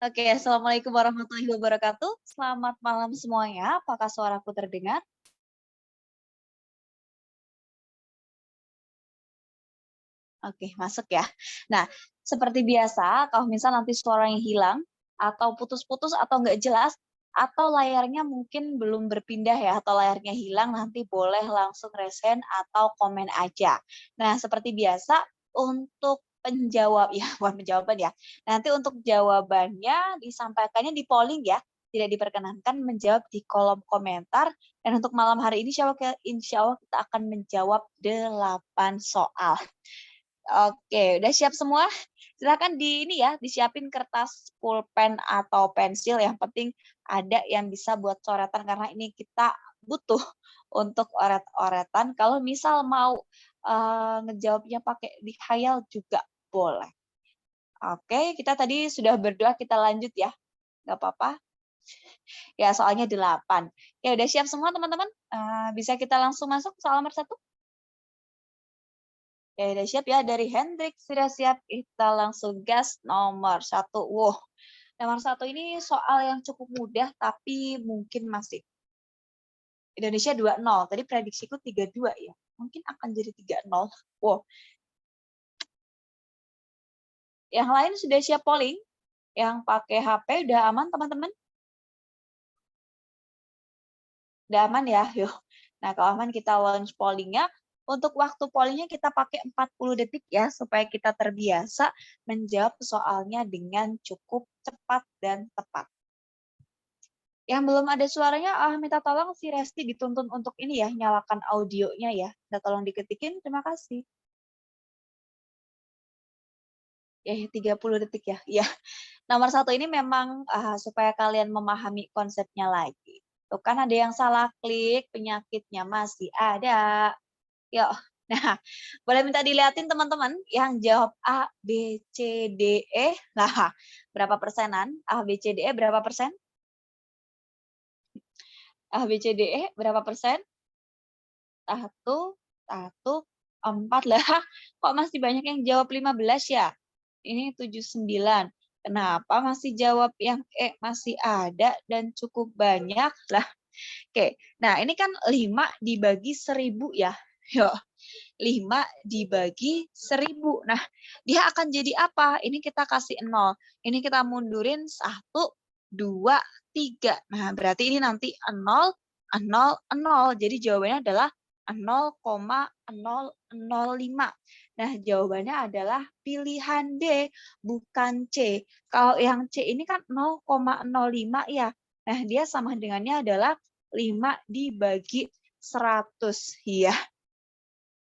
Oke, Assalamualaikum warahmatullahi wabarakatuh. Selamat malam semuanya. Apakah suaraku terdengar? Oke, masuk ya. Nah, seperti biasa, kalau misal nanti suaranya hilang, atau putus-putus, atau nggak jelas, atau layarnya mungkin belum berpindah ya, atau layarnya hilang, nanti boleh langsung resen atau komen aja. Nah, seperti biasa, untuk penjawab, ya bukan penjawaban ya, nanti untuk jawabannya disampaikannya di polling ya, tidak diperkenankan menjawab di kolom komentar, dan untuk malam hari ini insya Allah kita akan menjawab 8 soal. Oke, udah siap semua? Silakan ini ya, disiapin kertas, pulpen atau pensil, yang penting ada yang bisa buat coretan karena ini kita butuh untuk oret-oretan. Kalau misal mau, ngejawabnya pakai dihayal juga boleh. Oke, kita tadi sudah berdoa, kita lanjut ya, nggak apa-apa? Ya, soalnya 8. Ya udah siap semua teman-teman? Bisa kita langsung masuk soal nomor 1? Ya udah siap ya, dari Hendrik sudah siap, kita langsung gas nomor 1. Wow, nomor 1 ini soal yang cukup mudah, tapi mungkin masih Indonesia 2-0, tadi prediksiku 3-2 ya, mungkin akan jadi 3-0. Wow, yang lain sudah siap polling? Yang pakai HP udah aman teman-teman? Udah aman ya? Yuk. Nah, kalau aman kita launch pollingnya. Untuk waktu pollingnya kita pakai 40 detik ya, supaya kita terbiasa menjawab soalnya dengan cukup cepat dan tepat. Yang belum ada suaranya, minta tolong si Resti dituntun untuk ini ya, nyalakan audionya ya. Minta tolong diketikin, terima kasih. Ya, 30 detik ya. Iya. Nomor 1 ini memang supaya kalian memahami konsepnya lagi. Tuh kan ada yang salah klik, penyakitnya masih ada. Yuk. Nah, boleh minta dilihatin teman-teman yang jawab A, B, C, D, E. Nah, berapa persenan? A, B, C, D, E berapa persen? A, B, C, D, E berapa persen? 1, 1, 4 lah. Kok masih banyak yang jawab 15 ya? Ini 79. Kenapa masih jawab yang E masih ada dan cukup banyak? Lah, oke. Nah, ini kan 5 dibagi 1000 ya. Yuk, 5 dibagi 1000. Nah, dia akan jadi apa? Ini kita kasih 0. Ini kita mundurin 1, 2, 3. Nah, berarti ini nanti 0, 0, 0. Jadi jawabannya adalah 0,005. Nah, jawabannya adalah pilihan D, bukan C. Kalau yang C ini kan 0,05 ya. Nah, dia sama dengannya adalah 5 dibagi 100. Ya.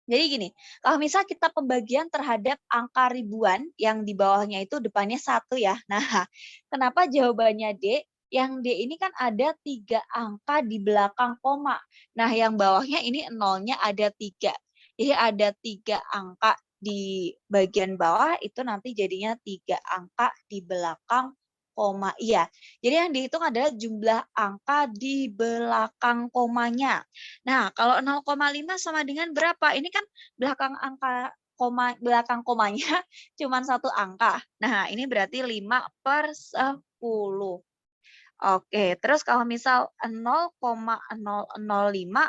Jadi gini, kalau misal kita pembagian terhadap angka ribuan yang di bawahnya itu depannya 1 ya. Nah, kenapa jawabannya D? Yang D ini kan ada 3 angka di belakang koma. Nah, yang bawahnya ini nolnya ada 3. Jadi ada 3 angka di bagian bawah, itu nanti jadinya 3 angka di belakang koma. Iya, jadi yang dihitung adalah jumlah angka di belakang komanya. Nah, kalau 0,5 sama dengan berapa? Ini kan belakang angka belakang komanya cuma 1 angka. Nah, ini berarti 5/10. Oke, terus kalau misal 0,005,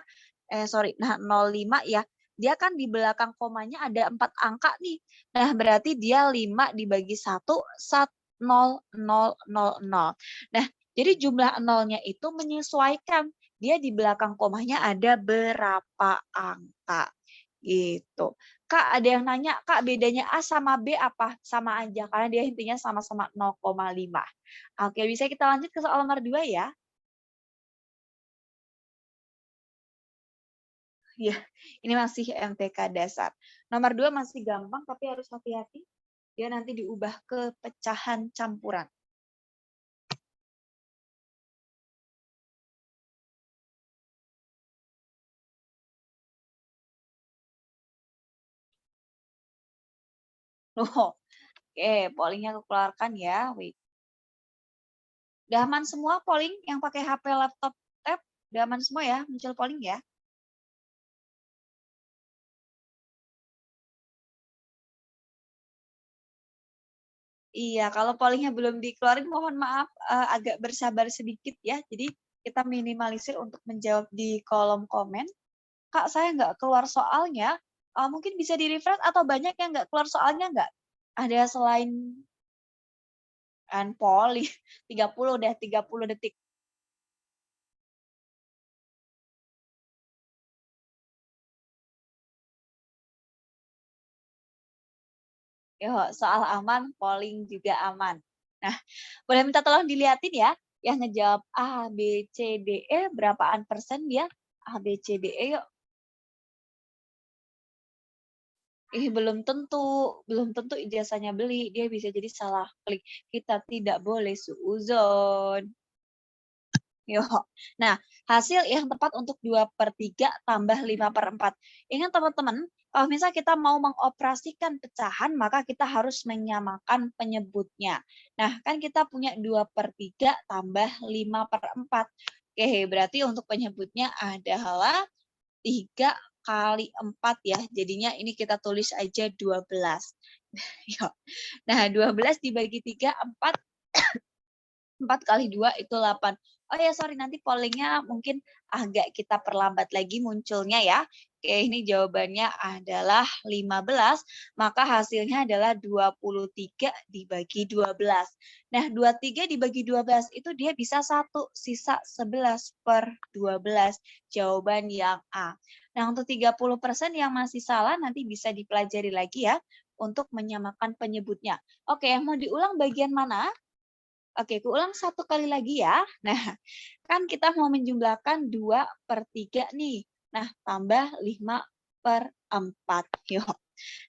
nah 0,5 ya, dia kan di belakang komanya ada 4 angka nih. Nah, berarti dia 5 dibagi 1, 0,000. Nah, jadi jumlah nolnya itu menyesuaikan dia di belakang komanya ada berapa angka, gitu. Kak, ada yang nanya, Kak bedanya A sama B apa? Sama aja, karena dia intinya sama-sama 0,5. Oke, bisa kita lanjut ke soal nomor 2 ya? Ya, ini masih MTK dasar. Nomor 2 masih gampang, tapi harus hati-hati. Dia nanti diubah ke pecahan campuran. Oh, oke, pollingnya aku keluarkan ya. Wait. Udah aman semua polling yang pakai HP, laptop, tab? Udah aman semua ya, muncul polling ya? Iya, kalau pollingnya belum dikeluarin mohon maaf, agak bersabar sedikit ya. Jadi kita minimalisir untuk menjawab di kolom komen. Kak, saya nggak keluar soalnya, mungkin bisa di-refresh atau banyak yang nggak keluar soalnya nggak? Ada selain polling 30 deh, 30 detik. Yo, soal aman, polling juga aman. Nah, boleh minta tolong dilihatin ya, yang ngejawab A, B, C, D, E berapaan persen dia? A, B, C, D, E yuk. Belum tentu ijazahnya beli, dia bisa jadi salah klik. Kita tidak boleh suudzon. Yo. Nah, hasil yang tepat untuk 2/3 tambah 5/4. Ingat teman-teman, kalau misalnya kita mau mengoperasikan pecahan, maka kita harus menyamakan penyebutnya. Nah, kan kita punya 2/3 tambah 5/4. Oke, berarti untuk penyebutnya adalah 3 kali 4 ya. Jadinya ini kita tulis aja 12. Yo. Nah, 12 dibagi 3, 4. 4 kali 2 itu 8. Oh ya, sorry, nanti pollingnya mungkin agak kita perlambat lagi munculnya ya. Oke, ini jawabannya adalah 15, maka hasilnya adalah 23 dibagi 12. Nah, 23 dibagi 12 itu dia bisa 1, sisa 11/12. Jawaban yang A. Nah, untuk 30% yang masih salah nanti bisa dipelajari lagi ya untuk menyamakan penyebutnya. Oke, yang mau diulang bagian mana? Oke, kuulang satu kali lagi ya. Nah, kan kita mau menjumlahkan 2/3 nih. Nah, tambah 5/4. Yuk.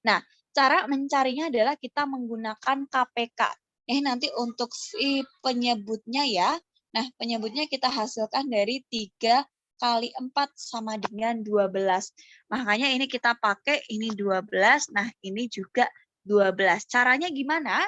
Nah, cara mencarinya adalah kita menggunakan KPK. Nanti untuk si penyebutnya ya. Nah, penyebutnya kita hasilkan dari 3 kali 4 sama dengan 12. Makanya ini kita pakai ini 12, nah ini juga 12. Caranya gimana?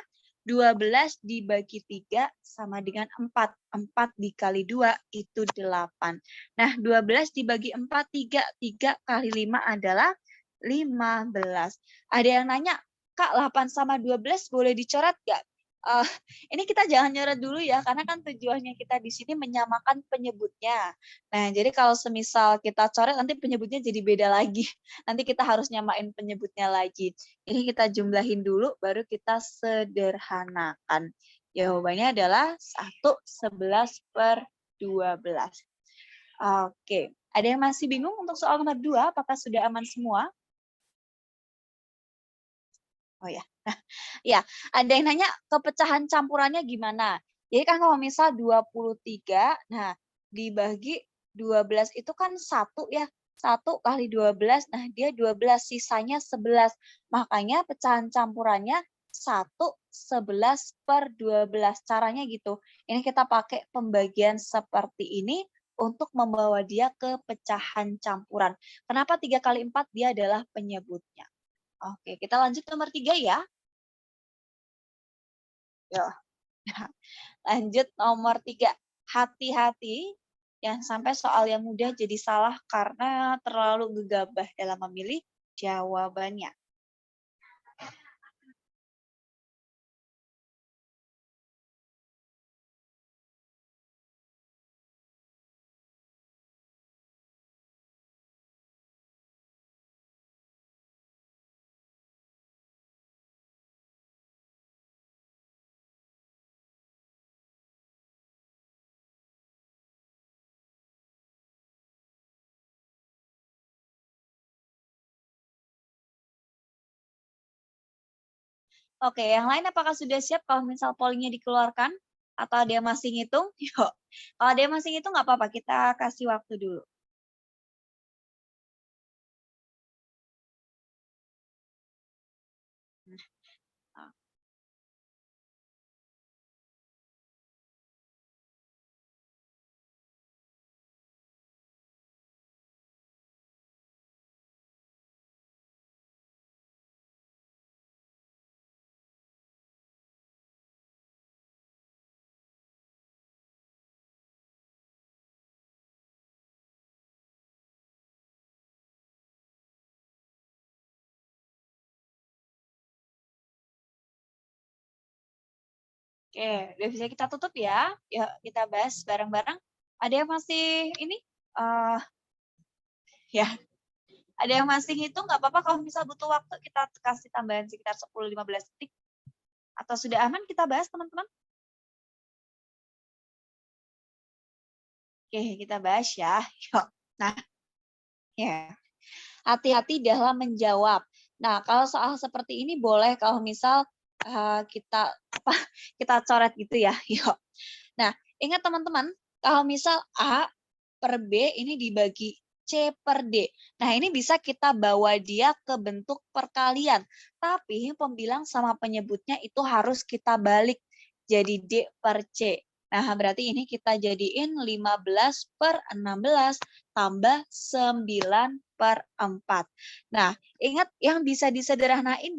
12 dibagi 3 sama dengan 4. 4 dikali 2 itu 8. Nah, 12 dibagi 4, 3. 3 kali 5 adalah 15. Ada yang nanya, Kak, 8 sama 12 boleh dicoret nggak? Uh, ini kita jangan nyoret dulu ya, karena kan tujuannya kita di sini menyamakan penyebutnya. Nah, jadi kalau semisal kita coret, nanti penyebutnya jadi beda lagi. Nanti kita harus nyamain penyebutnya lagi. Ini kita jumlahin dulu, baru kita sederhanakan. Jawabannya adalah 1, 11/12. Oke, ada yang masih bingung untuk soal nomor 2? Apakah sudah aman semua? Oh ya, nah, ya, ada yang nanya kepecahan campurannya gimana? Jadi kan kalau misal 23, nah dibagi 12 itu kan 1 ya. 1 kali 12, nah dia 12, sisanya 11. Makanya pecahan campurannya 1, 11/12. Caranya gitu. Ini kita pakai pembagian seperti ini untuk membawa dia ke pecahan campuran. Kenapa 3 kali 4? Dia adalah penyebutnya. Oke, kita lanjut nomor 3 ya. Yo. Lanjut nomor 3. Hati-hati jangan sampai soal yang mudah jadi salah karena terlalu gegabah dalam memilih jawabannya. Oke, yang lain apakah sudah siap kalau misal pollingnya dikeluarkan? Atau ada yang masih ngitung? Yuk. Kalau ada yang masih ngitung nggak apa-apa, kita kasih waktu dulu. Nah, Oke, udah bisa kita tutup ya. Yuk kita bahas bareng-bareng. Ada yang masih ini? Ya, ada yang masih hitung nggak apa-apa kalau misal butuh waktu kita kasih tambahan sekitar 10-15 detik. Atau sudah aman kita bahas teman-teman? Oke, kita bahas ya. Yuk. Nah, ya. Hati-hati dalam menjawab. Nah, kalau soal seperti ini boleh kalau misal kita kita coret gitu ya. Yuk. Nah, ingat teman-teman, kalau misal A per B ini dibagi C per D. Nah, ini bisa kita bawa dia ke bentuk perkalian. Tapi pembilang sama penyebutnya itu harus kita balik jadi D per C. Nah, berarti ini kita jadiin 15 per 16 tambah 9 per 4. Nah, ingat yang bisa disederhanain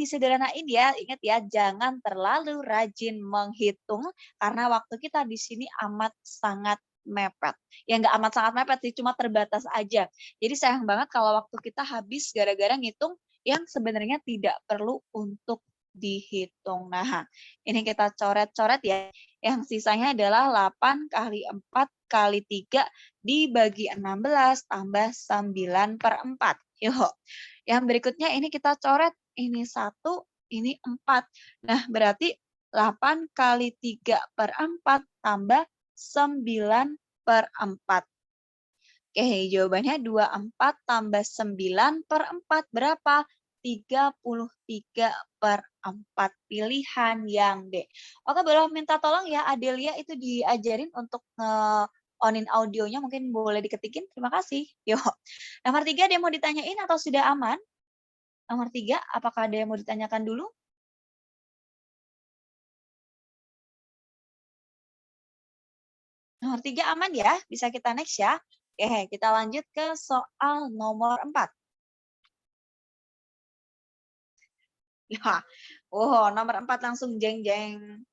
ya. Ingat ya, jangan terlalu rajin menghitung karena waktu kita di sini amat sangat mepet. Ya nggak amat sangat mepet sih, cuma terbatas aja. Jadi sayang banget kalau waktu kita habis gara-gara ngitung yang sebenarnya tidak perlu untuk dihitung. Nah, ini kita coret-coret ya. Yang sisanya adalah 8 kali 4 kali 3 dibagi 16 tambah 9 per 4. Yuk. Yang berikutnya ini kita coret. Ini 1, ini 4. Nah, berarti 8 kali 3 per 4 tambah 9 per 4. Oke, jawabannya 24 tambah 9 per 4 berapa? 33 per 4. Pilihan yang D. Oke, boleh minta tolong ya Adelia itu diajarin untuk onin audionya, mungkin boleh diketikin. Terima kasih. Yuk. Nomor 3 ada yang mau ditanyain atau sudah aman? Nomor 3, apakah ada yang mau ditanyakan dulu? Nomor 3 aman ya? Bisa kita next ya? Oke, kita lanjut ke soal nomor 4. Ya, oh nomor 4 langsung jeng-jeng.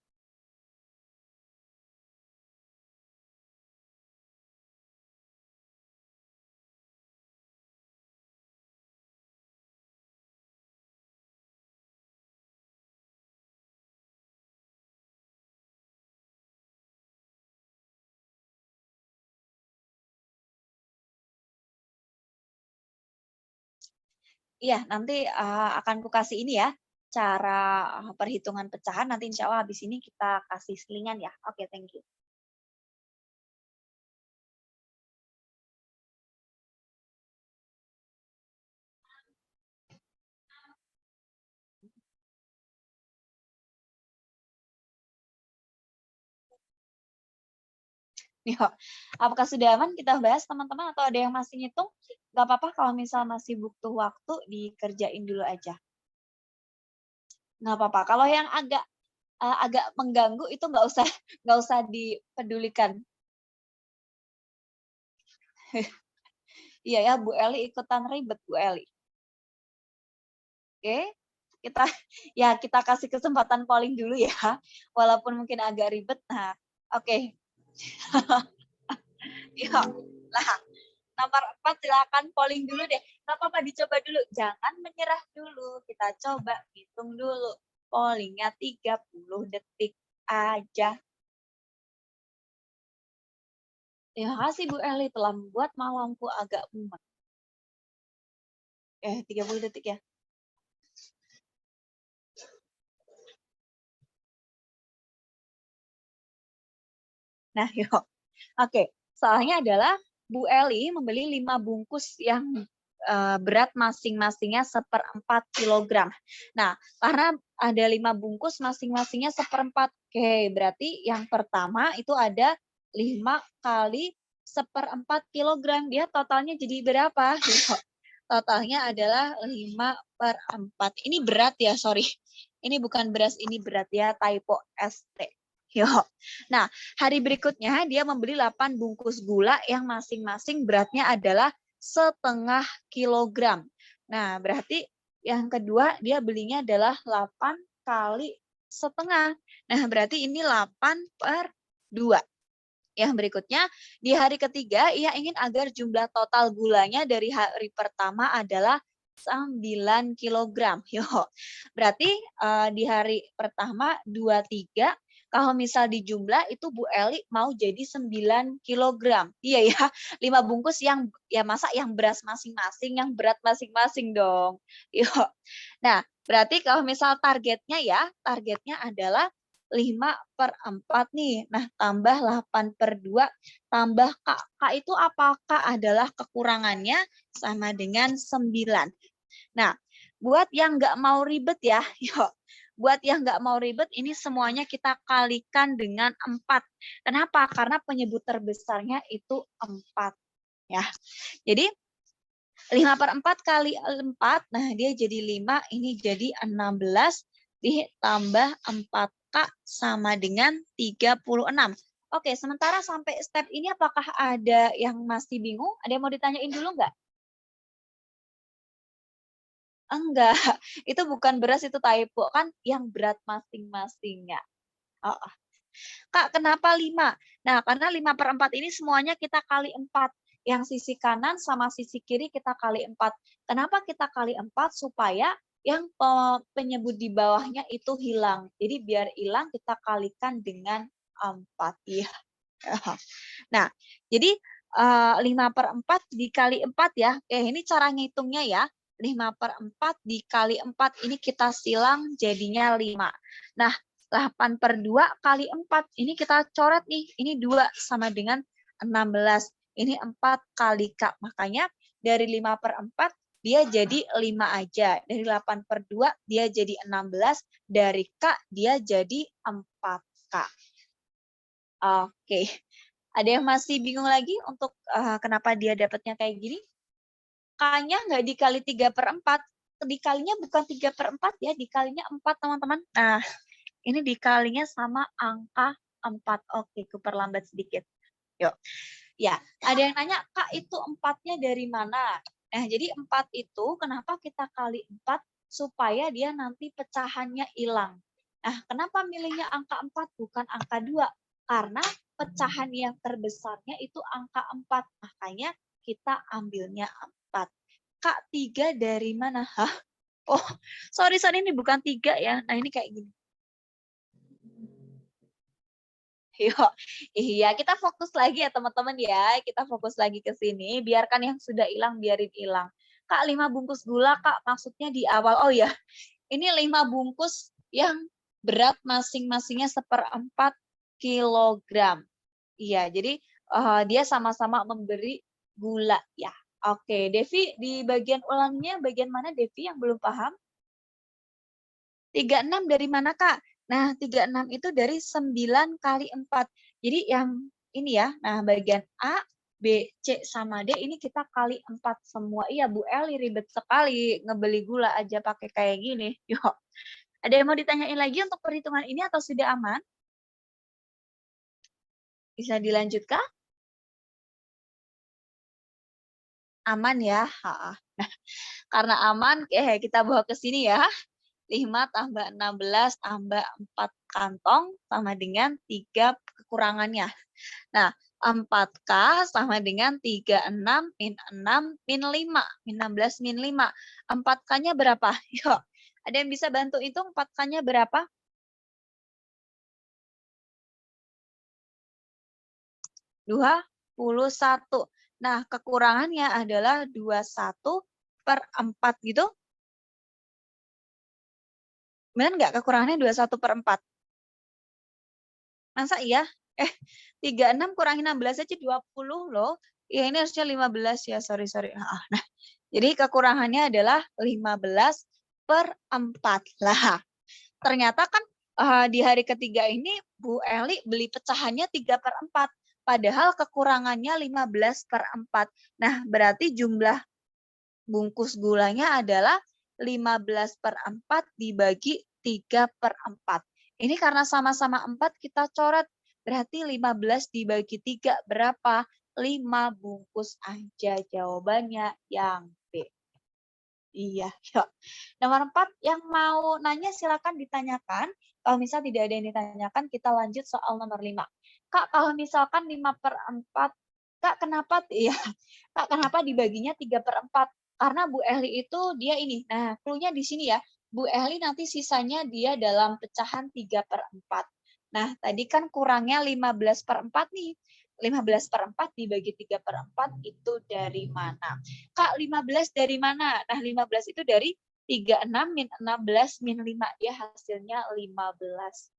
Iya, nanti akan kasih ini ya, cara perhitungan pecahan, nanti insya Allah habis ini kita kasih selingan ya. Oke, thank you. Yuk, apakah sudah aman kita bahas teman-teman atau ada yang masih ngitung? Gak apa-apa kalau misal masih butuh waktu dikerjain dulu aja. Nggak apa-apa. Kalau yang agak mengganggu itu nggak usah dipedulikan. Iya ya, Bu Eli ikutan ribet Bu Eli. Oke, kita kasih kesempatan polling dulu ya, walaupun mungkin agak ribet. Nah, oke. Yuk, nah nomor 4 silakan polling dulu deh. Nggak apa-apa dicoba dulu, jangan menyerah dulu. Kita coba hitung dulu. Pollingnya 30 detik aja. Terima kasih Bu Eli telah membuat malamku agak mumet. 30 detik ya. Nah, yuk. Oke, soalnya adalah Bu Eli membeli 5 bungkus yang berat masing-masingnya 1/4 kilogram. Nah, karena ada 5 bungkus masing-masingnya 1/4. Oke, berarti yang pertama itu ada 5 kali 1/4 kilogram. Dia totalnya jadi berapa? Totalnya adalah 5/4. Ini berat ya, sorry. Ini bukan beras, ini berat ya, typo ST. Yuk. Nah, hari berikutnya dia membeli 8 bungkus gula yang masing-masing beratnya adalah 1/2 kilogram. Nah, berarti yang kedua dia belinya adalah 8 kali 1/2. Nah, berarti ini 8/2. Yang berikutnya, di hari ketiga ia ingin agar jumlah total gulanya dari hari pertama adalah 9 kilogram. Yuk. Berarti di hari pertama 23, kalau misal di jumlah itu Bu Eli mau jadi 9 kilogram. Iya ya, 5 bungkus yang ya masa yang beras masing-masing, yang berat masing-masing dong. Yuk. Nah, berarti kalau misal targetnya ya, targetnya adalah 5/4 nih. Nah, tambah 8/2 tambah K. K itu apakah adalah kekurangannya sama dengan 9. Nah, buat yang nggak mau ribet ya, yuk. Buat yang nggak mau ribet, ini semuanya kita kalikan dengan 4. Kenapa? Karena penyebut terbesarnya itu 4. Ya. Jadi 5/4 kali 4, nah dia jadi 5, ini jadi 16, ditambah 4K sama dengan 36. Oke, sementara sampai step ini apakah ada yang masih bingung? Ada yang mau ditanyain dulu nggak? Enggak, itu bukan beras, itu typo. Kan yang berat masing-masingnya. Heeh. Kak, kenapa 5? Nah, karena 5/4 ini semuanya kita kali 4. Yang sisi kanan sama sisi kiri kita kali 4. Kenapa kita kali 4? Supaya yang penyebut di bawahnya itu hilang. Jadi biar hilang kita kalikan dengan 4. Iya. Nah, jadi 5/4 dikali 4 ya. Ini cara ngitungnya ya. 5/4 dikali 4 ini kita silang jadinya 5. Nah, 8/2 kali 4 ini kita coret nih. Ini 2 sama dengan 16. Ini 4 kali K. Makanya dari 5/4 dia jadi 5 aja. Dari 8/2 dia jadi 16. Dari K dia jadi 4K. Oke. Ada yang masih bingung lagi untuk kenapa dia dapatnya kayak gini? K-nya nggak dikali 3/4. Dikalinya bukan 3/4 ya, dikalinya 4 teman-teman. Nah, ini dikalinya sama angka 4. Oke, kuperlambat sedikit. Yuk. Ya, ada yang nanya, Kak itu 4-nya dari mana? Nah, jadi 4 itu kenapa kita kali 4? Supaya dia nanti pecahannya hilang. Nah, kenapa milihnya angka 4 bukan angka 2? Karena pecahan yang terbesarnya itu angka 4. Makanya kita ambilnya 4. Kak, 3 dari mana? Hah? Oh, sorry, ini bukan 3 ya. Nah, ini kayak gini. Iya, kita fokus lagi ya teman-teman ya. Kita fokus lagi ke sini. Biarkan yang sudah hilang, biarin hilang. Kak, 5 bungkus gula, Kak, maksudnya di awal. Oh ya, ini 5 bungkus yang berat masing-masingnya 1/4 kilogram. Iya, jadi dia sama-sama memberi gula ya. Oke, Devi di bagian ulangnya bagian mana Devi yang belum paham? 36 dari mana, Kak? Nah, 36 itu dari 9 kali 4. Jadi yang ini ya, nah bagian A, B, C, sama D ini kita kali 4 semua. Iya, Bu Eli ribet sekali ngebeli gula aja pakai kayak gini. Yuk. Ada yang mau ditanyain lagi untuk perhitungan ini atau sudah aman? Bisa dilanjutkan? Aman ya? Nah, karena aman, kita bawa ke sini ya. 5 tambah 16 tambah 4 kantong sama dengan 3 kekurangannya. Nah, 4K sama dengan 36 min 6 min 5. Min 16 min 5. 4K-nya berapa? Yuk, ada yang bisa bantu hitung 4K-nya berapa? 21. Nah, kekurangannya adalah 21/4 gitu. Benar nggak kekurangannya 21/4? Masa iya? 36 kurangi 16 aja 20 loh. Ya ini harusnya 15 ya, sorry. Nah, jadi kekurangannya adalah 15/4. Lah, ternyata kan di hari ketiga ini Bu Eli beli pecahannya 3/4. Padahal kekurangannya 15/4. Nah, berarti jumlah bungkus gulanya adalah 15/4 dibagi 3/4. Ini karena sama-sama 4 kita coret. Berarti 15 dibagi 3 berapa? 5 bungkus aja jawabannya yang B. Iya, yuk. Nomor 4 yang mau nanya silakan ditanyakan. Kalau misal tidak ada yang ditanyakan, kita lanjut soal nomor 5. Kak, kalau misalkan 5/4, Kak kenapa ya? Kak kenapa dibaginya 3/4? Karena Bu Ehli itu dia ini. Nah, clue-nya di sini ya. Bu Ehli nanti sisanya dia dalam pecahan 3/4. Nah, tadi kan kurangnya 15/4 nih. 15/4 dibagi 3/4 itu dari mana? Kak, 15 dari mana? Nah, 15 itu dari 36 min 16 min 5. Ya, hasilnya 15.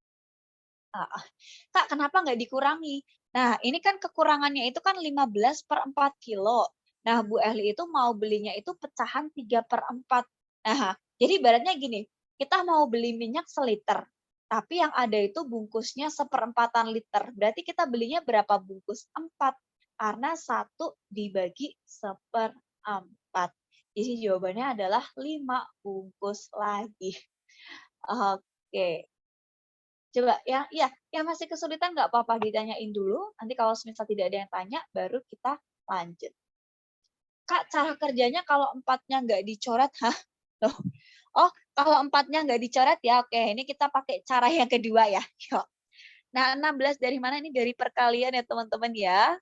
Kak, kenapa nggak dikurangi? Nah, ini kan kekurangannya itu kan 15/4 kilo. Nah, Bu Ehli itu mau belinya itu pecahan 3/4. Nah, jadi ibaratnya gini, kita mau beli minyak seliter, tapi yang ada itu bungkusnya 1/4 liter. Berarti kita belinya berapa bungkus? 4. Karena 1 dibagi 1/4. Jadi jawabannya adalah 5 bungkus lagi. Oke. Coba yang masih kesulitan nggak apa-apa ditanyain dulu, nanti kalau misal tidak ada yang tanya, baru kita lanjut. Kak, cara kerjanya kalau 4-nya nggak dicoret, hah? Loh, oh, kalau 4-nya nggak dicoret ya, oke, ini kita pakai cara yang kedua ya. Yuk. Nah, 16 dari mana? Ini dari perkalian ya teman-teman ya.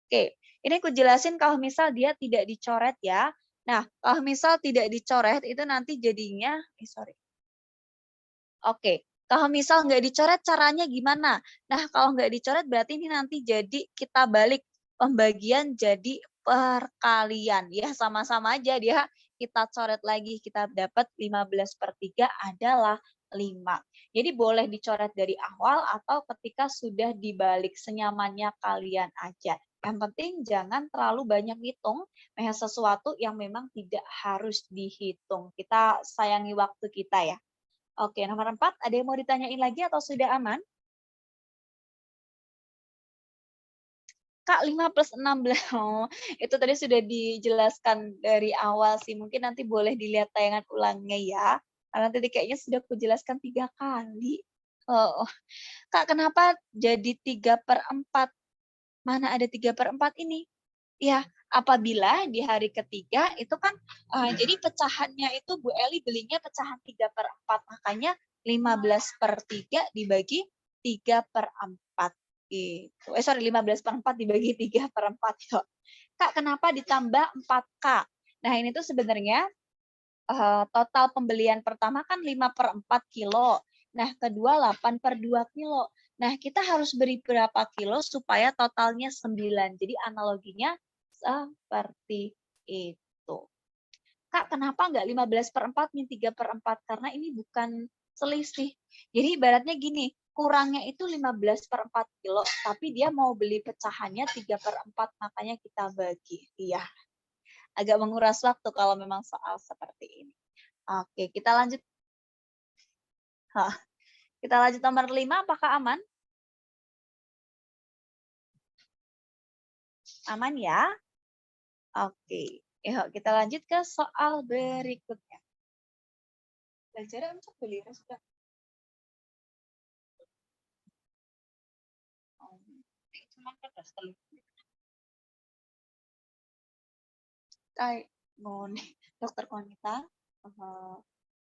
Oke, ini aku jelasin kalau misal dia tidak dicoret ya. Nah, kalau misal tidak dicoret itu nanti jadinya, sorry. Oke, kalau misal nggak dicoret caranya gimana? Nah, kalau nggak dicoret berarti ini nanti jadi kita balik pembagian jadi perkalian. Ya, sama-sama aja dia kita coret lagi, kita dapat 15/3 adalah 5. Jadi boleh dicoret dari awal atau ketika sudah dibalik, senyamannya kalian aja. Yang penting jangan terlalu banyak hitung sesuatu yang memang tidak harus dihitung. Kita sayangi waktu kita ya. Oke, nomor 4, ada yang mau ditanyain lagi atau sudah aman? Kak, 5 plus 16. Oh, itu tadi sudah dijelaskan dari awal sih. Mungkin nanti boleh dilihat tayangan ulangnya ya. Karena tadi kayaknya sudah kujelaskan 3 kali. Oh, Kak, kenapa jadi 3/4? Mana ada 3/4 ini? Ya, apabila di hari ketiga itu kan jadi pecahannya itu Bu Eli belinya pecahan 3/4, makanya 15/3 dibagi 3/4 gitu. Sorry, 15/4 dibagi 3/4 kok. Kak, kenapa ditambah 4K? Nah, ini tuh sebenarnya total pembelian pertama kan 5/4 kilo. Nah, kedua 8/2 kilo. Nah, kita harus beri berapa kilo supaya totalnya 9. Jadi analoginya seperti itu. Kak, kenapa nggak 15/4 min 3/4? Karena ini bukan selisih. Jadi ibaratnya gini, kurangnya itu 15/4 kilo, tapi dia mau beli pecahannya 3/4, makanya kita bagi. Iya, agak menguras waktu kalau memang soal seperti ini. Oke, kita lanjut. Kita lanjut nomor 5, apakah aman? Aman ya? Oke, yuk kita lanjut ke soal berikutnya. Belajar untuk beli sudah. Kayak ngone dokter Konita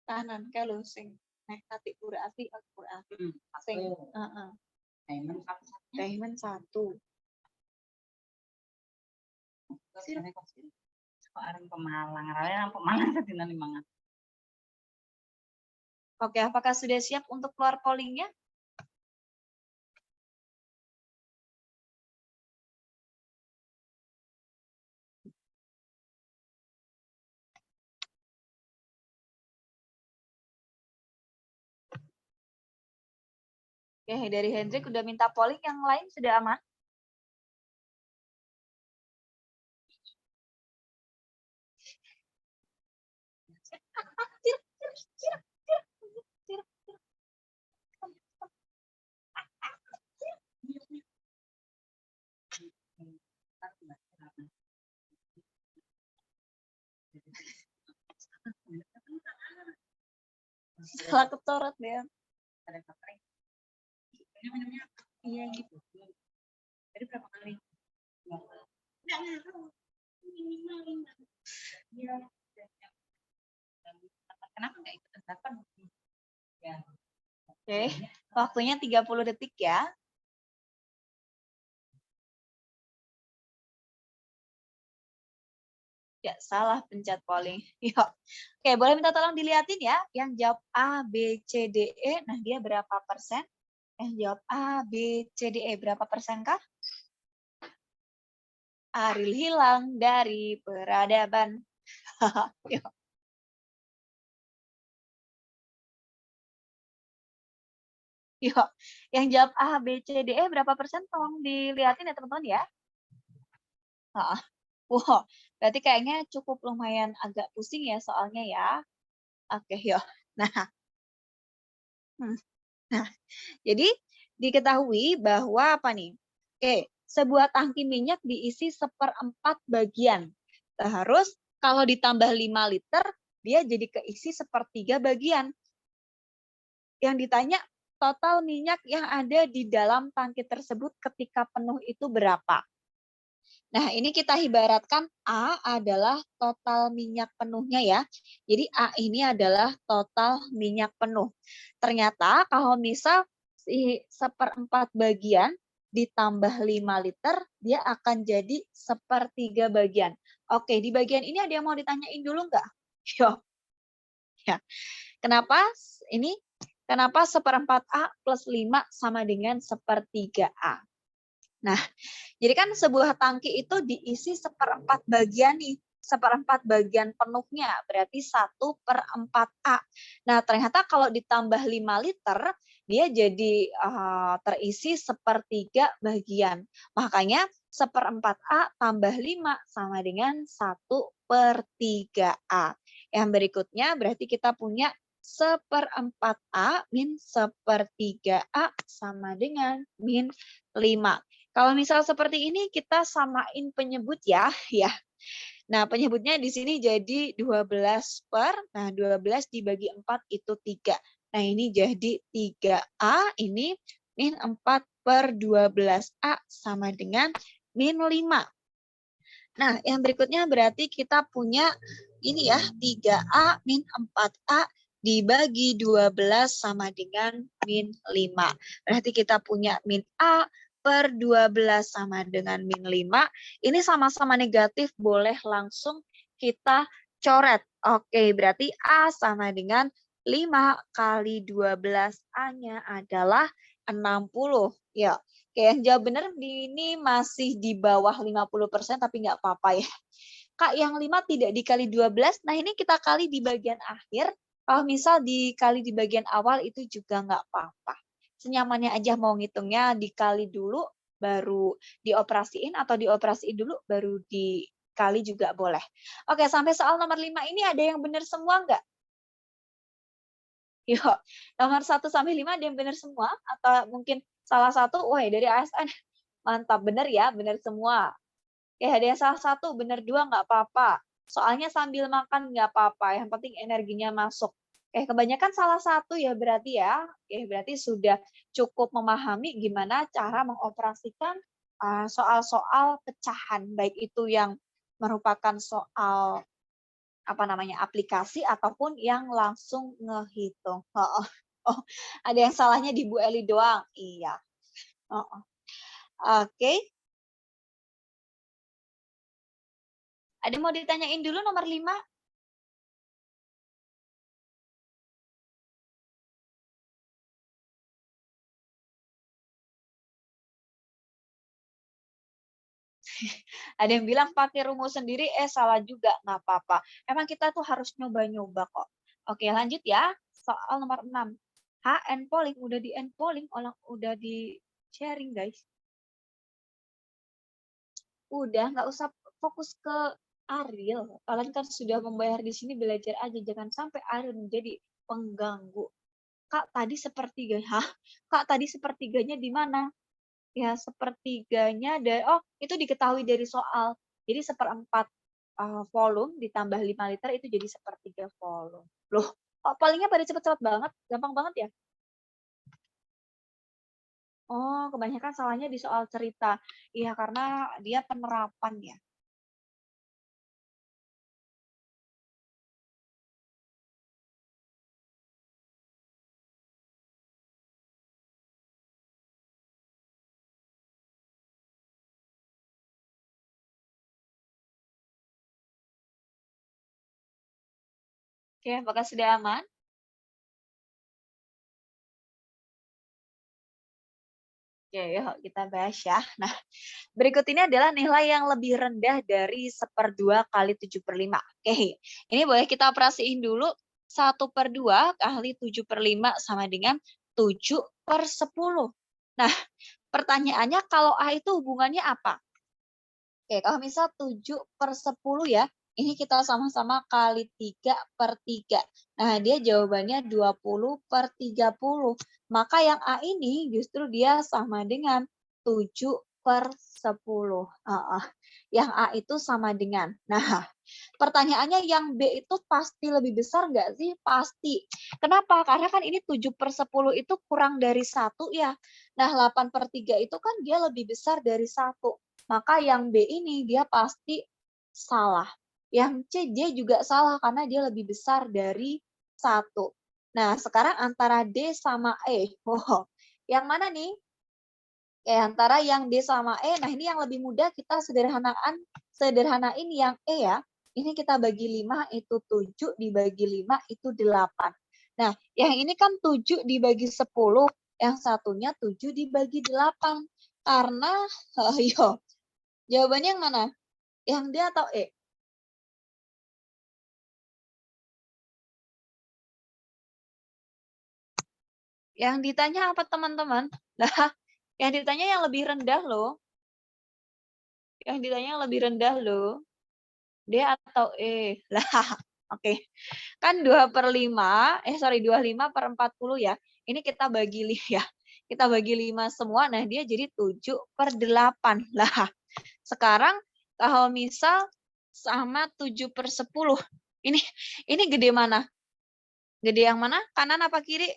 kanan kalau sing nek kati pura ati sing heeh diamond 1 Oke, apakah sudah siap untuk keluar pollingnya? Oke, dari Hendrik udah minta polling, yang lain sudah aman? Salah ketorot deh. Iya gitu. Jadi berapa kali? Enggak ngaruh. Minimal 5. Iya. Kenapa enggak ikut 8? Ya. Oke, waktunya 30 detik ya. Ya, salah pencet polling. Yuk. Oke, boleh minta tolong dilihatin ya. Yang jawab A, B, C, D, E. Nah, dia berapa persen? Yang jawab A, B, C, D, E. Berapa persen kah? Ariel hilang dari peradaban. Yuk. Yuk. Yang jawab A, B, C, D, E berapa persen? Tolong dilihatin ya teman-teman ya. Wow, berarti kayaknya cukup lumayan agak pusing ya soalnya ya. Oke, yuk. Nah, hmm, nah, jadi diketahui bahwa apa nih? Oke, sebuah tangki minyak diisi 1/4 bagian. Terus kalau ditambah 5 liter, dia jadi keisi 1/3 bagian. Yang ditanya total minyak yang ada di dalam tangki tersebut ketika penuh itu berapa? Nah, ini kita ibaratkan A adalah total minyak penuhnya ya. Jadi A ini adalah total minyak penuh. Ternyata kalau misal si 1/4 bagian ditambah 5 liter, dia akan jadi 1/3 bagian. Oke, di bagian ini ada yang mau ditanyain dulu nggak? Yo, ya. Kenapa ini? Kenapa 1/4 A plus 5 sama dengan 1/3 A? Nah, jadi kan sebuah tangki itu diisi 1/4 bagian nih. 1/4 bagian penuhnya, berarti 1/4 A. Nah, ternyata kalau ditambah 5 liter, dia jadi terisi 1/3 bagian. Makanya 1/4 A tambah 5 sama dengan 1/3 A. Yang berikutnya berarti kita punya 1/4 A min 1/3 A sama dengan min 5. Kalau misal seperti ini kita samain penyebut ya, ya. Nah, penyebutnya di sini jadi 12 per, nah 12 dibagi 4 itu 3. Nah, ini jadi 3A, ini min 4 per 12A sama dengan min 5. Nah, yang berikutnya berarti kita punya ini ya, 3A min 4A dibagi 12 sama dengan min 5. Berarti kita punya min A per 12 sama dengan min 5. Ini sama-sama negatif, boleh langsung kita coret. Oke, berarti A sama dengan 5 kali 12, A-nya adalah 60. Ya, oke, yang jawab benar ini masih di bawah 50%, tapi nggak apa-apa ya. Kak, yang 5 tidak dikali 12, nah ini kita kali di bagian akhir. Kalau misal dikali di bagian awal itu juga nggak apa-apa. Senyamannya aja mau ngitungnya dikali dulu, baru dioperasiin, atau dioperasiin dulu, baru dikali juga boleh. Oke, sampai soal nomor 5 ini ada yang benar semua nggak? Yuk, nomor 1 sampai 5 ada yang benar semua? Atau mungkin salah satu, wah dari ASN, mantap, benar ya, benar semua. Ya, ada yang salah satu, benar 2 nggak apa-apa. Soalnya sambil makan nggak apa-apa, yang penting energinya masuk. Kebanyakan salah satu ya berarti ya. Berarti sudah cukup memahami gimana cara mengoperasikan soal-soal pecahan, baik itu yang merupakan soal apa namanya, aplikasi ataupun yang langsung ngehitung. Heeh. Oh, ada yang salahnya di Bu Eli doang? Iya. Heeh. Oke. Ada yang mau ditanyain dulu nomor 5? Ada yang bilang pakai rumus sendiri, salah juga, nggak apa-apa. Emang kita tuh harus nyoba-nyoba kok. Oke, lanjut ya. Soal nomor 6. End polling, udah di end polling, udah di sharing guys. Udah, nggak usah fokus ke Ariel. Kalian kan sudah membayar di sini, belajar aja. Jangan sampai Ariel menjadi pengganggu. Kak, tadi sepertiga. Hah? Kak, tadi sepertiganya di mana? Ya, sepertiganya dari, oh, itu diketahui dari soal. Jadi 1/4 volume ditambah 5 liter itu jadi 1/3 volume. Loh, kok palingnya pada cepet-cepet banget? Gampang banget ya? Oh, kebanyakan salahnya di soal cerita. Iya, karena dia penerapan ya. Oke, apakah sudah aman? Oke, yuk kita bahas ya. Nah, berikut ini adalah nilai yang lebih rendah dari 1/2 kali 7/5. Oke, ini boleh kita operasiin dulu. 1/2 kali 7/5 sama dengan 7/10. Nah, pertanyaannya kalau A itu hubungannya apa? Oke, kalau misal 7/10 ya, ini kita sama-sama kali 3/3. Nah, dia jawabannya 20/30. Maka yang A ini justru dia sama dengan 7/10. Heeh. Yang A itu sama dengan. Nah, pertanyaannya yang B itu pasti lebih besar nggak sih? Pasti. Kenapa? Karena kan ini 7/10 itu kurang dari 1 ya. Nah, 8/3 itu kan dia lebih besar dari 1. Maka yang B ini dia pasti salah. Yang C dia juga salah karena dia lebih besar dari 1. Nah, sekarang antara D sama E. Wow, yang mana nih? Antara yang D sama E. Nah, ini yang lebih mudah kita sederhanain yang E ya. Ini kita bagi 5 itu 7, dibagi 5 itu 8. Nah, yang ini kan 7 dibagi 10, yang satunya 7 dibagi 8. Karena, ayo, jawabannya yang mana? Yang D atau E? Yang ditanya apa teman-teman? Lah, yang ditanya yang lebih rendah loh. Yang ditanya yang lebih rendah loh. D atau E? Lah, oke. Kan 2/5, 25/40 ya. Ini kita bagi ya. Kita bagi 5 semua, nah dia jadi 7/8. Lah, sekarang kalau misal sama 7/10, ini gede mana? Gede yang mana? Kanan apa kiri?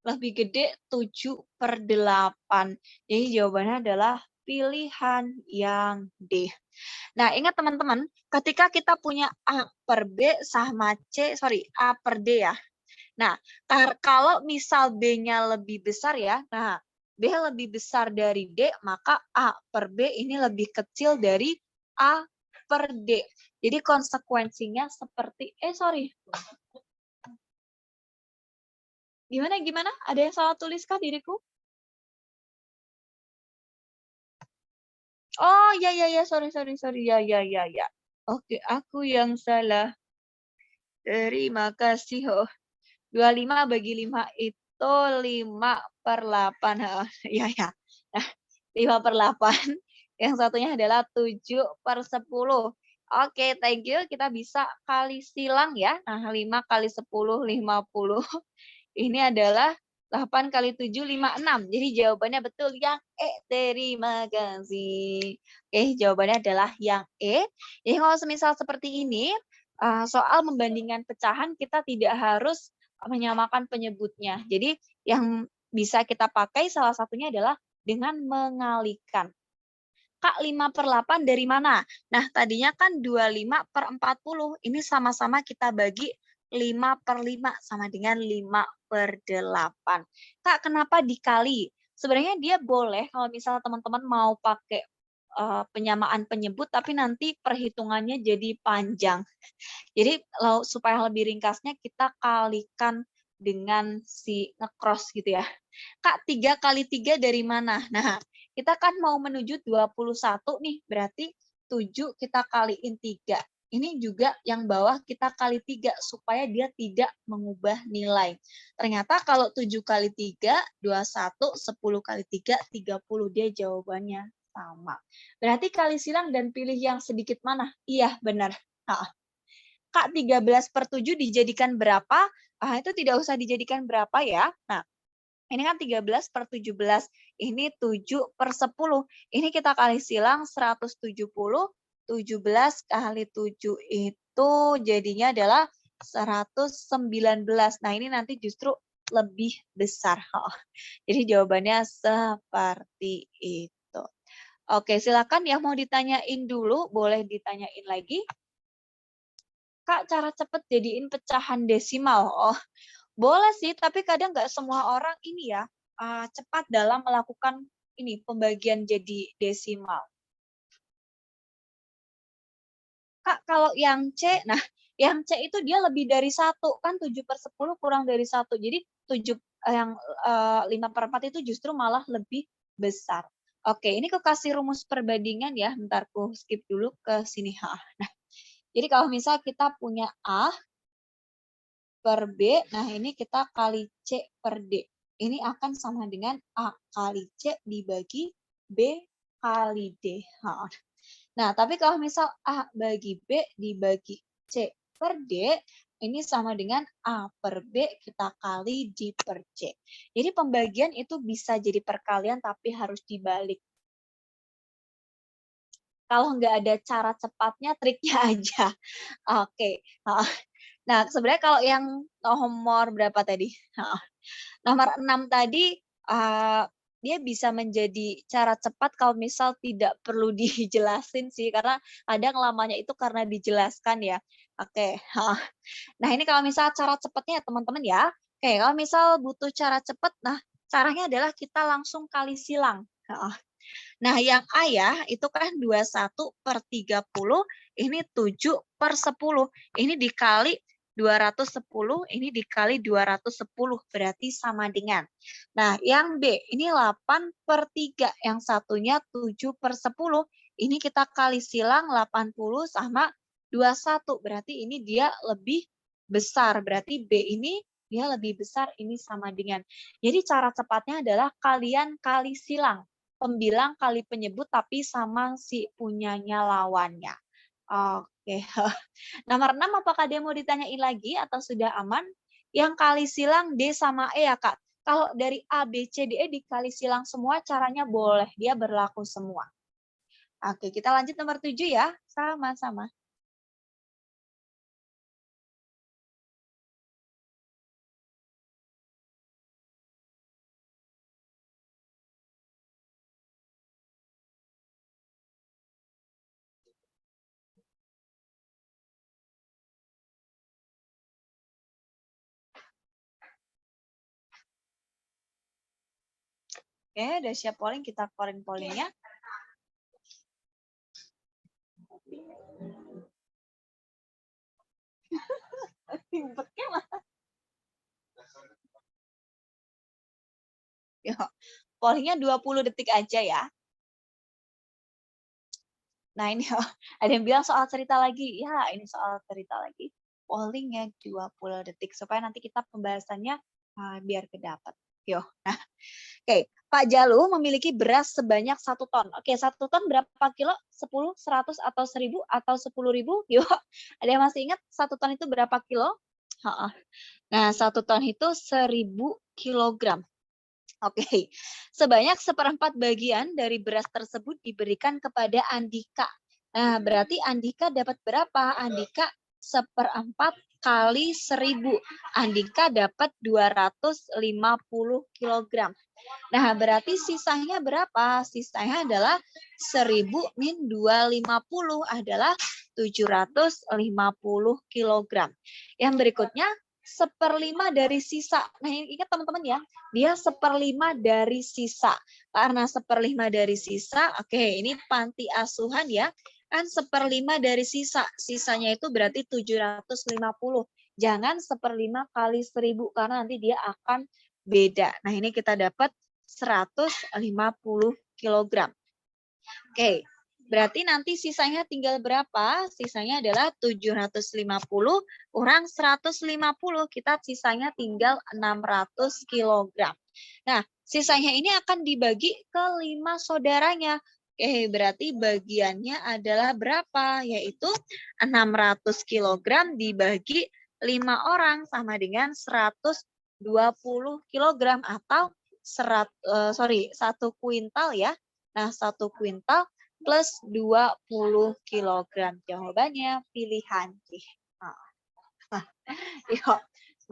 Lebih gede 7/8. Jadi jawabannya adalah pilihan yang D. Nah, ingat teman-teman, ketika kita punya A per B sama A per D ya. Nah, kalau misal B-nya lebih besar ya, nah B lebih besar dari D, maka A per B ini lebih kecil dari A per D. Jadi konsekuensinya seperti, gimana? Ada yang salah tuliskah diriku? Oh, ya, sorry. Ya. Oke, aku yang salah. Terima kasih. Oh, 25 bagi 5 itu 5/8. Ya. Nah, 5/8. Yang satunya adalah 7/10. Oke, thank you. Kita bisa kali silang ya. Nah, 5 kali 10, 50. Ini adalah 8 kali 7, 56. Jadi jawabannya betul yang E. Terima kasih. Oke, jawabannya adalah yang E. Jadi kalau semisal seperti ini, soal membandingkan pecahan kita tidak harus menyamakan penyebutnya. Jadi yang bisa kita pakai salah satunya adalah dengan mengalikan. Kak, 5/8 dari mana? Nah, tadinya kan 25/40. Ini sama-sama kita bagi 5/5 sama dengan 5/8. Kak, kenapa dikali? Sebenarnya dia boleh kalau misalnya teman-teman mau pakai penyamaan penyebut, tapi nanti perhitungannya jadi panjang. Jadi supaya lebih ringkasnya kita kalikan dengan si ngecross gitu ya. Kak, 3 kali 3 dari mana? Nah, kita kan mau menuju 21 nih, berarti 7 kita kaliin 3. Ini juga yang bawah kita kali 3 supaya dia tidak mengubah nilai. Ternyata kalau 7 kali 3, 21, 10 kali 3, 30. Dia jawabannya sama. Berarti kali silang dan pilih yang sedikit mana? Iya, benar. Kak, 13/7 dijadikan berapa? Itu tidak usah dijadikan berapa ya. Nah, ini kan 13/17. Ini 7/10. Ini kita kali silang 170. 17 kali 7 itu jadinya adalah 119. Nah, ini nanti justru lebih besar. Jadi jawabannya seperti itu. Oke, silakan yang mau ditanyain dulu, boleh ditanyain lagi. Kak, cara cepet jadiin pecahan desimal. Oh, boleh sih, tapi kadang nggak semua orang ini ya cepat dalam melakukan ini pembagian jadi desimal. Kak, kalau yang C, nah yang C itu dia lebih dari 1, kan 7/10 kurang dari 1. Jadi yang 5/4 itu justru malah lebih besar. Oke, ini aku kasih rumus perbandingan ya. Bentar, aku skip dulu ke sini. Nah, jadi kalau misal kita punya A per B, nah ini kita kali C per D. Ini akan sama dengan A kali C dibagi B kali D. Nah, tapi kalau misal A bagi B dibagi C per D, ini sama dengan A per B kita kali D per C. Jadi pembagian itu bisa jadi perkalian tapi harus dibalik. Kalau nggak ada cara cepatnya, triknya aja. Oke. Nah, sebenarnya kalau yang nomor berapa tadi? Nomor 6 tadi, dia bisa menjadi cara cepat kalau misal tidak perlu dijelasin sih, karena kadang lamanya itu karena dijelaskan ya. Oke, Nah, ini kalau misal cara cepatnya ya teman-teman ya. Oke, kalau misal butuh cara cepat, nah caranya adalah kita langsung kali silang. Nah, yang A ya, itu kan 21/30, ini 7/10. Ini dikali 210, ini dikali 210, berarti sama dengan. Nah, yang B, ini 8/3, yang satunya 7/10. Ini kita kali silang 80 sama 21, berarti ini dia lebih besar. Berarti B ini dia lebih besar, ini sama dengan. Jadi cara cepatnya adalah kalian kali silang. Pembilang kali penyebut tapi sama si punyanya lawannya. Oke. Nomor 6 apakah dia mau ditanyain lagi atau sudah aman? Yang kali silang D sama E ya, Kak. Kalau dari A, B, C, D, E dikali silang semua caranya boleh, dia berlaku semua. Oke, kita lanjut nomor 7 ya. Sama-sama. Oke, udah siap polling, kita keluarin pollingnya. Ribetnya lah. Pollingnya 20 detik aja ya. Nah, ini ada yang bilang soal cerita lagi. Ya, ini soal cerita lagi. Pollingnya 20 detik supaya nanti kita pembahasannya biar kedapat. Yo. Nah, oke. Pak Jalu memiliki beras sebanyak 1 ton. Oke, 1 ton berapa kilo? 10, 100, atau 1000, atau 10.000? Yuk, ada yang masih ingat 1 ton itu berapa kilo? Nah, 1 ton itu 1000 kilogram. Oke, sebanyak 1/4 bagian dari beras tersebut diberikan kepada Andika. Nah, berarti Andika dapat berapa? Andika 1/4 kali 1000. Andika dapat 250 kilogram. Nah, berarti sisanya berapa? Sisanya adalah 1000 min 250 adalah 750 kilogram. Yang berikutnya 1/5 dari sisa. Nah, ingat teman-teman ya, dia 1/5 dari sisa. Karena 1/5 dari sisa, oke, ini panti asuhan ya, kan 1/5 dari sisa. Sisanya itu berarti 750. Jangan 1/5 kali 1000, karena nanti dia akan beda. Nah, ini kita dapat 150 kilogram. Oke, berarti nanti sisanya tinggal berapa? Sisanya adalah 750 kurang 150. Kita sisanya tinggal 600 kilogram. Nah, sisanya ini akan dibagi ke 5 saudaranya. Oke, berarti bagiannya adalah berapa? Yaitu 600 kilogram dibagi 5 orang sama dengan 120 kilogram atau 1 kuintal ya. Nah, 1 kuintal plus 20 kilogram. Jawabannya pilihan C. Yuk,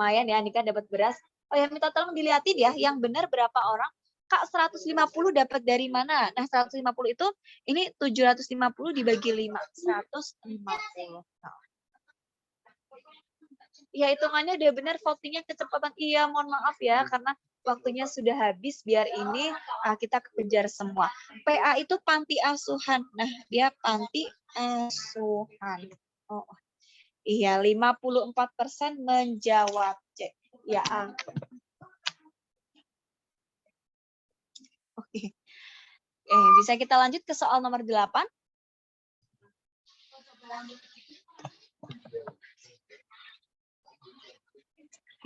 lumayan ya, Andika dapat beras. Oh ya, minta tolong dilihatin ya, yang benar berapa orang? Kak, 150 dapat dari mana? Nah, 150 itu, ini 750 dibagi 5. 150. Ya, hitungannya udah benar, votingnya kecepatan. Iya, mohon maaf ya, karena waktunya sudah habis, biar ini kita kejar semua. PA itu panti asuhan. Nah, dia panti asuhan. Oh, iya, 54% menjawab C. Ya, Oke. Bisa kita lanjut ke soal nomor 8.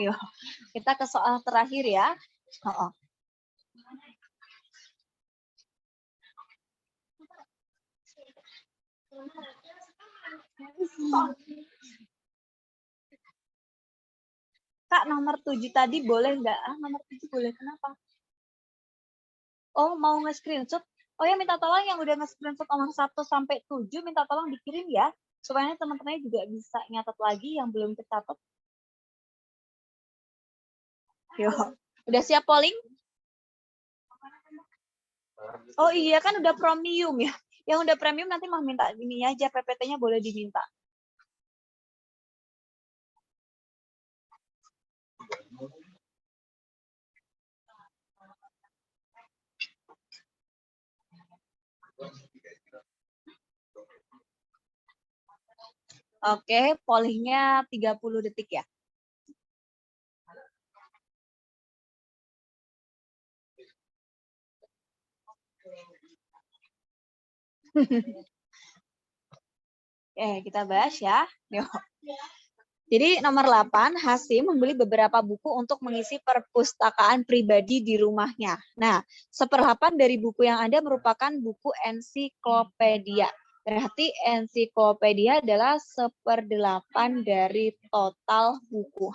Yuk, kita ke soal terakhir ya. Kak, nomor 7 tadi boleh nggak? Nomor 7 boleh, kenapa? Oh, mau nge-screenshot? Oh ya, minta tolong yang udah nge-screenshot nomor 1 sampai 7, minta tolong dikirim ya. Supaya teman-temannya juga bisa nyatet lagi yang belum tercatat. Yuk, udah siap polling? Oh iya, kan udah premium ya. Yang udah premium nanti mah minta ini aja, PPT-nya boleh diminta. Oke, pollingnya 30 detik ya. Kita bahas ya. Yuk. Jadi nomor 8, Hasim membeli beberapa buku untuk mengisi perpustakaan pribadi di rumahnya. Nah, 1/8 dari buku yang ada merupakan buku ensiklopedia. Berarti ensiklopedia adalah 1/8 dari total buku.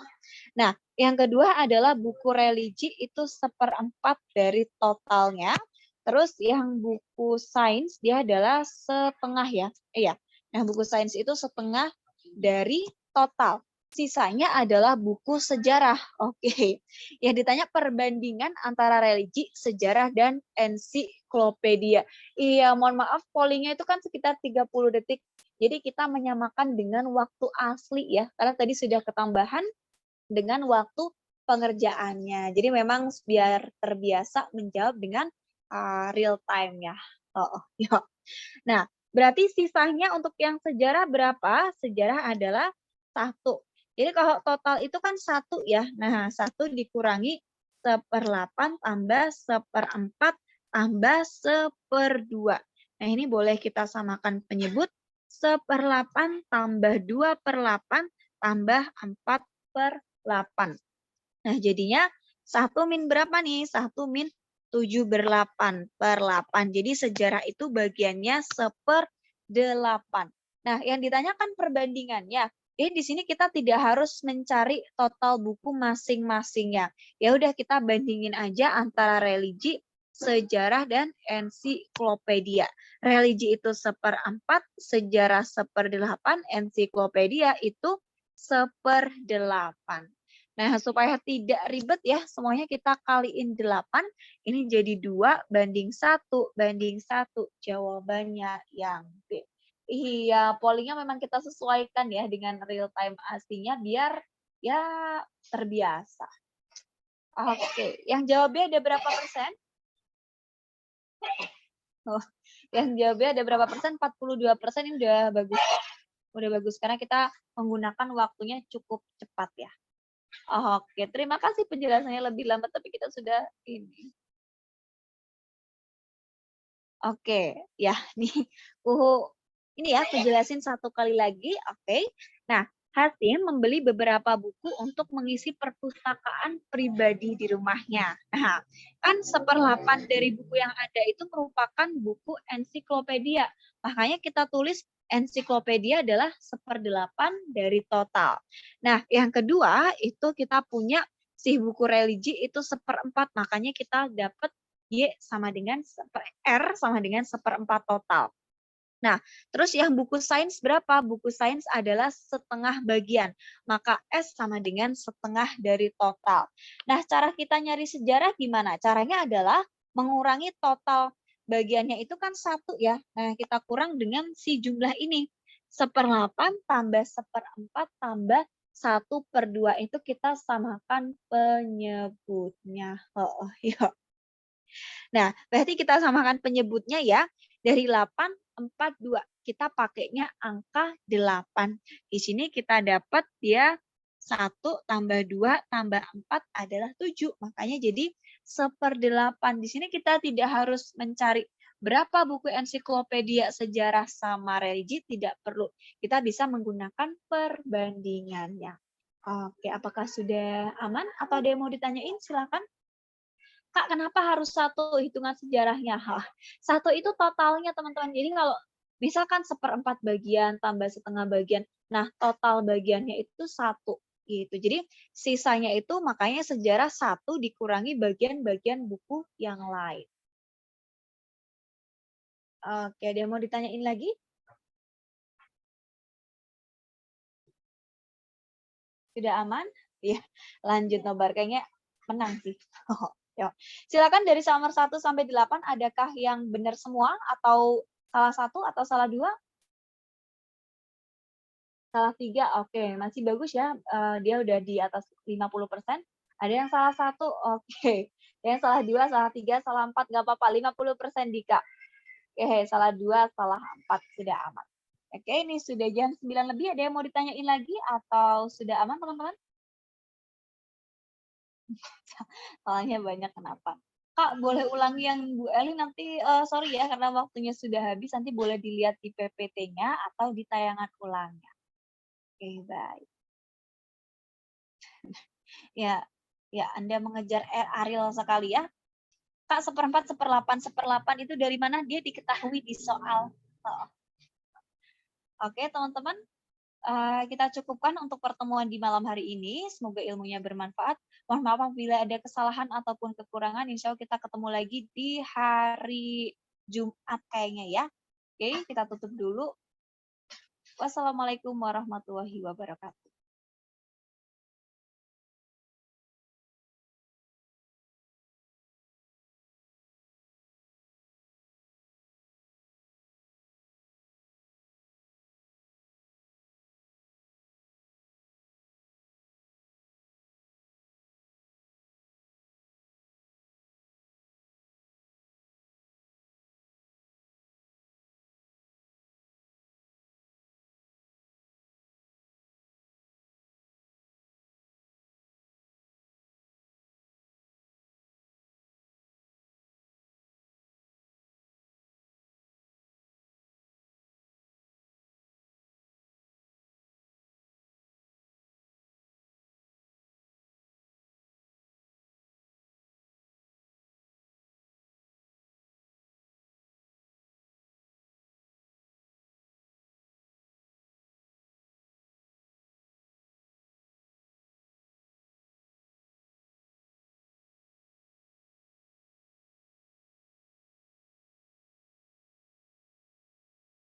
Nah, yang kedua adalah buku religi itu 1/4 dari totalnya. Terus yang buku sains dia adalah setengah ya. Iya. Nah, buku sains itu setengah dari total. Sisanya adalah buku sejarah. Oke. Yang ditanya perbandingan antara religi, sejarah, dan ensiklopedia. Iya, mohon maaf, pollingnya itu kan sekitar 30 detik. Jadi kita menyamakan dengan waktu asli ya. Karena tadi sudah ketambahan dengan waktu pengerjaannya. Jadi memang biar terbiasa menjawab dengan real time ya. Ya. Nah, berarti sisanya untuk yang sejarah berapa? Sejarah adalah 1. Jadi kalau total itu kan 1 ya. Nah, 1 dikurangi 1/8 tambah 1/4 tambah 1/2. Nah, ini boleh kita samakan penyebut. 1/8 tambah 2/8 tambah 4/8. Nah, jadinya 1 min berapa nih? 1 min 7/8. Jadi sejarah itu bagiannya 1/8. Nah, yang ditanyakan perbandingannya. Jadi di sini kita tidak harus mencari total buku masing-masingnya. Ya udah kita bandingin aja antara religi, sejarah, dan ensiklopedia. Religi itu 1/4, sejarah 1/8, ensiklopedia itu 1/8. Nah, supaya tidak ribet ya, semuanya kita kaliin 8. Ini jadi 2:1 jawabannya yang B. Iya, pollingnya memang kita sesuaikan ya dengan real time aslinya biar ya terbiasa. Oke, yang jawabnya ada berapa persen? Oh, yang jawabnya ada berapa persen? 42%. Ini udah bagus. Udah bagus karena kita menggunakan waktunya cukup cepat ya. Oke, terima kasih penjelasannya lebih lambat tapi kita sudah ini. Oke, ya nih ini ya aku jelasin 1 kali lagi, oke. Nah, Hasim membeli beberapa buku untuk mengisi perpustakaan pribadi di rumahnya. Nah, kan 1/8 dari buku yang ada itu merupakan buku ensiklopedia. Makanya kita tulis ensiklopedia adalah 1/8 dari total. Nah, yang kedua itu kita punya si buku religi itu 1/4, makanya kita dapat Y sama dengan R sama dengan 1/4 total. Nah, terus yang buku sains berapa? Buku sains adalah setengah bagian. Maka S sama dengan setengah dari total. Nah, cara kita nyari sejarah gimana? Caranya adalah mengurangi total bagiannya itu kan 1 ya. Nah, kita kurang dengan si jumlah ini. 1/8 tambah 1/4 tambah 1/2 itu kita samakan penyebutnya. Ya. Nah, berarti kita samakan penyebutnya ya. Dari 8, 4, 2. Kita pakainya angka 8. Di sini kita dapat dia 1 tambah 2 tambah 4 adalah 7. Makanya jadi 1/8. Di sini kita tidak harus mencari berapa buku ensiklopedia sejarah sama religi, tidak perlu. Kita bisa menggunakan perbandingannya. Oke, apakah sudah aman atau ada yang mau ditanyain? Silakan. Kak, kenapa harus satu hitungan sejarahnya? Satu itu totalnya teman-teman. Jadi kalau misalkan 1/4 bagian tambah setengah bagian, nah total bagiannya itu satu gitu. Jadi sisanya itu makanya sejarah satu dikurangi bagian-bagian buku yang lain. Oke, ada yang mau ditanyain lagi? Sudah aman? Iya, lanjut nobar. Kayaknya menang sih. Yuk. Silakan dari nomor 1 sampai 8, adakah yang benar semua atau salah satu atau salah dua? Salah 3, oke, masih bagus ya, dia udah di atas 50%. Ada yang salah satu, oke. Ada yang salah 2, salah 3, salah 4, nggak apa-apa, 50% Dika. Oke, salah 2, salah 4, sudah aman. Oke, ini sudah jam 9 lebih, ada yang mau ditanyain lagi atau sudah aman teman-teman? Soalnya banyak, kenapa? Kak, boleh ulangi yang Bu Eli nanti, sorry ya karena waktunya sudah habis, nanti boleh dilihat di PPT-nya atau di tayangan ulangnya. Oke, baik. Ya, ya Anda mengejar Ariel sekali ya. Kak, 1/4, 1/8, 1/8 itu dari mana? Dia diketahui di soal. Oh. Oke, teman-teman, kita cukupkan untuk pertemuan di malam hari ini. Semoga ilmunya bermanfaat. Mohon maaf apabila ada kesalahan ataupun kekurangan. Insya Allah kita ketemu lagi di hari Jumat kayaknya ya. Oke, kita tutup dulu. Wassalamualaikum warahmatullahi wabarakatuh.